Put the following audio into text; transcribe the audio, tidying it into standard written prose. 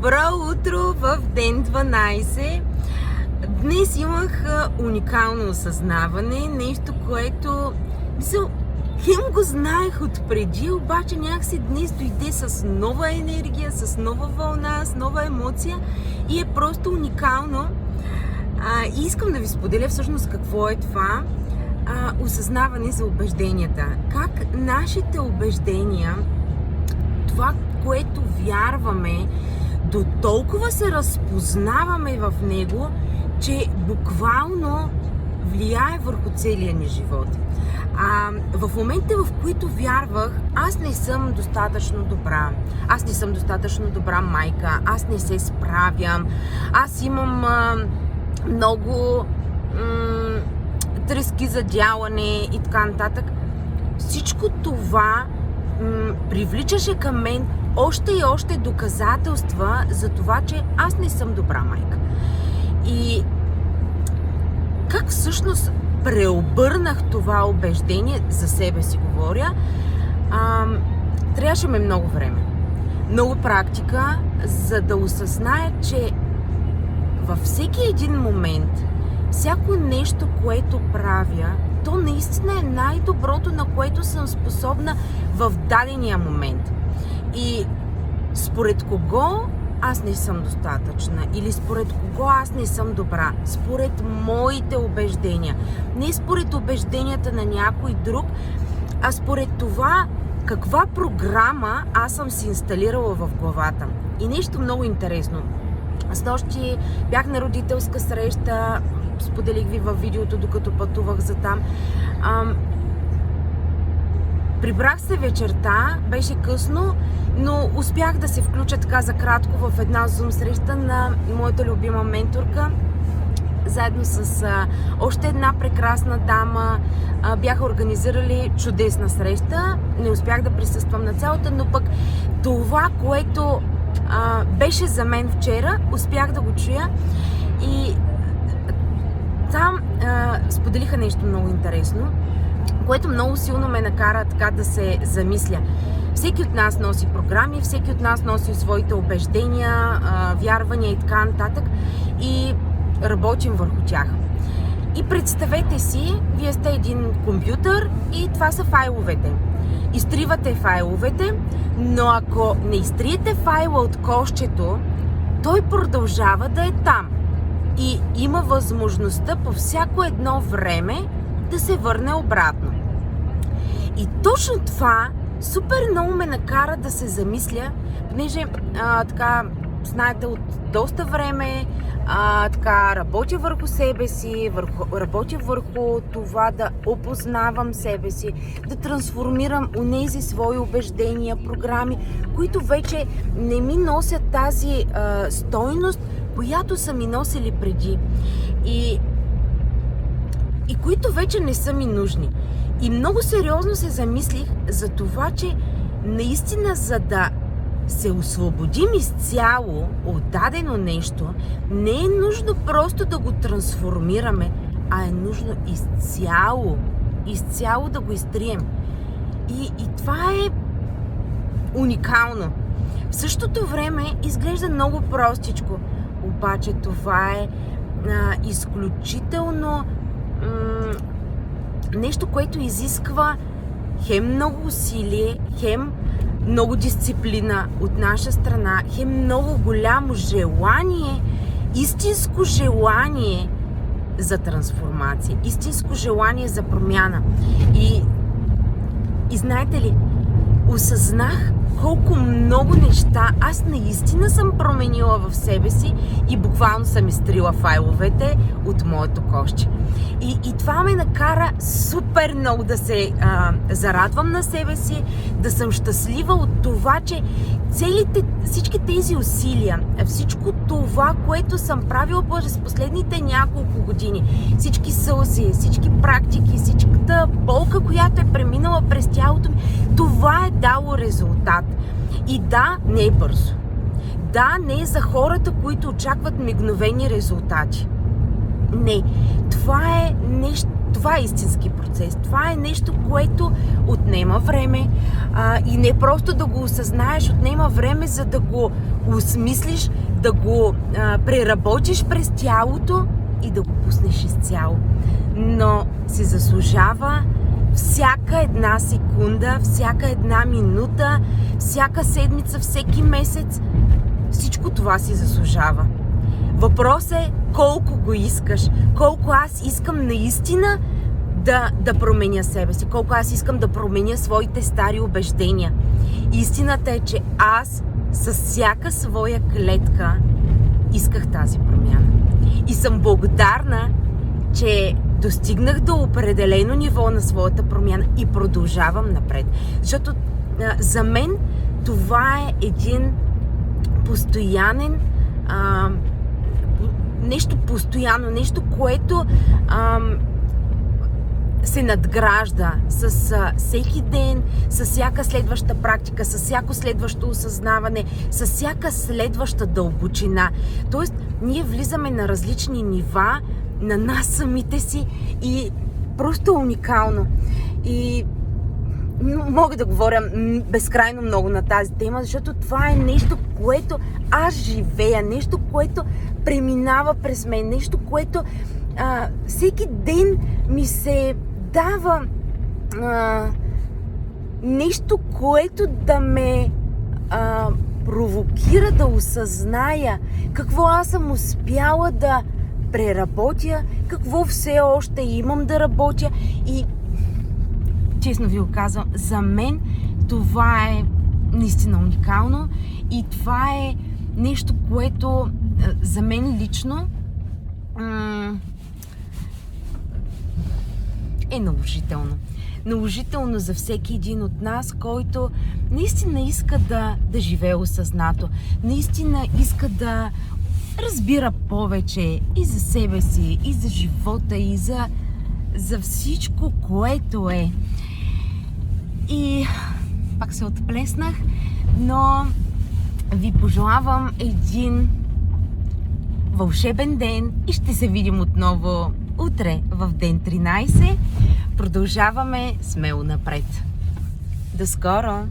Добро утро в ден 12. Днес имах уникално осъзнаване, нещо, което хем го знаех отпреди, обаче някакси днес дойде с нова енергия, с нова вълна, с нова емоция и е просто уникално. И искам да ви споделя всъщност какво е това осъзнаване за убежденията. Как нашите убеждения, това, което вярваме, до толкова се разпознаваме в него, че буквално влияе върху целия ни живот. В момента, в които вярвах, аз не съм достатъчно добра, аз не съм достатъчно добра майка, аз не се справям, аз имам много трески за дялане и така нататък. Всичко това привличаше към мен още и още доказателства за това, че аз не съм добра майка. И как всъщност преобърнах това убеждение, за себе си говоря, трябваше ми много време, много практика, за да осъзная, че във всеки един момент, всяко нещо, което правя, то наистина е най-доброто, на което съм способна в дадения момент. И според кого аз не съм достатъчна или според кого аз не съм добра, според моите убеждения. Не според убежденията на някой друг, а според това каква програма аз съм си инсталирала в главата. И нещо много интересно. Снощи бях на родителска среща, споделих ви във видеото, докато пътувах за там. Прибрах се вечерта, беше късно, но успях да се включа така за кратко в една Zoom среща на моята любима менторка, заедно с още една прекрасна дама. Бяха организирали чудесна среща. Не успях да присъствам на цялата, но пък това, което беше за мен вчера, успях да го чуя и там споделиха нещо много интересно, което много силно ме накара така да се замисля. Всеки от нас носи програми, всеки от нас носи своите убеждения, вярвания и така нататък и работим върху тях. И представете си, вие сте един компютър и това са файловете. Изтривате файловете, но ако не изтриете файла от кошчето, той продължава да е там. И има възможността по всяко едно време да се върне обратно. И точно това супер много ме накара да се замисля, понеже така, знаете, от доста време така работя върху себе си, работя върху това да опознавам себе си, да трансформирам онези свои убеждения, програми, които вече не ми носят тази стойност, която са ми носили преди и които вече не са ми нужни. И много сериозно се замислих за това, че наистина, за да се освободим изцяло от дадено нещо, не е нужно просто да го трансформираме, а е нужно изцяло да го изтрием. И това е уникално. В същото време изглежда много простичко, обаче това е изключително нещо, което изисква хем много усилие, хем много дисциплина от наша страна, хем много голямо желание, истинско желание за трансформация, истинско желание за промяна. И знаете ли, осъзнах колко много неща аз наистина съм променила в себе си и буквално съм изтрила файловете от моето кошче. И това ме накара супер много да се зарадвам на себе си, да съм щастлива от това, че всички тези усилия, всичко това, което съм правила през последните няколко години, всички сълзи, всички практики, всичката болка, която е преминала през тялото ми, това е дало резултат. И да, не е бързо. Да, не е за хората, които очакват мигновени резултати. Не, това е нещо, това е истински процес. Това е нещо, което отнема време и не просто да го осъзнаеш, отнема време, за да го осмислиш, да го преработиш през тялото и да го пуснеш изцяло. Но се заслужава всяка една секунда, всяка една минута, всяка седмица, всеки месец. Всичко това си заслужава. Въпрос е колко го искаш, колко аз искам наистина да променя себе си, колко аз искам да променя своите стари убеждения. Истината е, че аз с всяка своя клетка исках тази промяна. И съм благодарна, че достигнах до определено ниво на своята промяна и продължавам напред. Защото за мен това е един постоянен нещо постоянно, нещо, което се надгражда с всеки ден, с всяка следваща практика, с всяко следващо осъзнаване, с всяка следваща дълбочина. Тоест, ние влизаме на различни нива на нас самите си и просто уникално. И мога да говоря безкрайно много на тази тема, защото това е нещо, което аз живея, нещо, което преминава през мен, нещо, което всеки ден ми се дава нещо, което да ме провокира да осъзная какво аз съм успяла да преработя, какво все още имам да работя. И честно ви го казвам, за мен това е наистина уникално и това е нещо, което за мен лично е наложително. Наложително за всеки един от нас, който наистина иска да живее осъзнато, наистина иска да разбира повече и за себе си, и за живота, и за всичко, което е. И пак се отплеснах, но ви пожелавам един вълшебен ден и ще се видим отново утре в ден 13. Продължаваме смело напред. До скоро!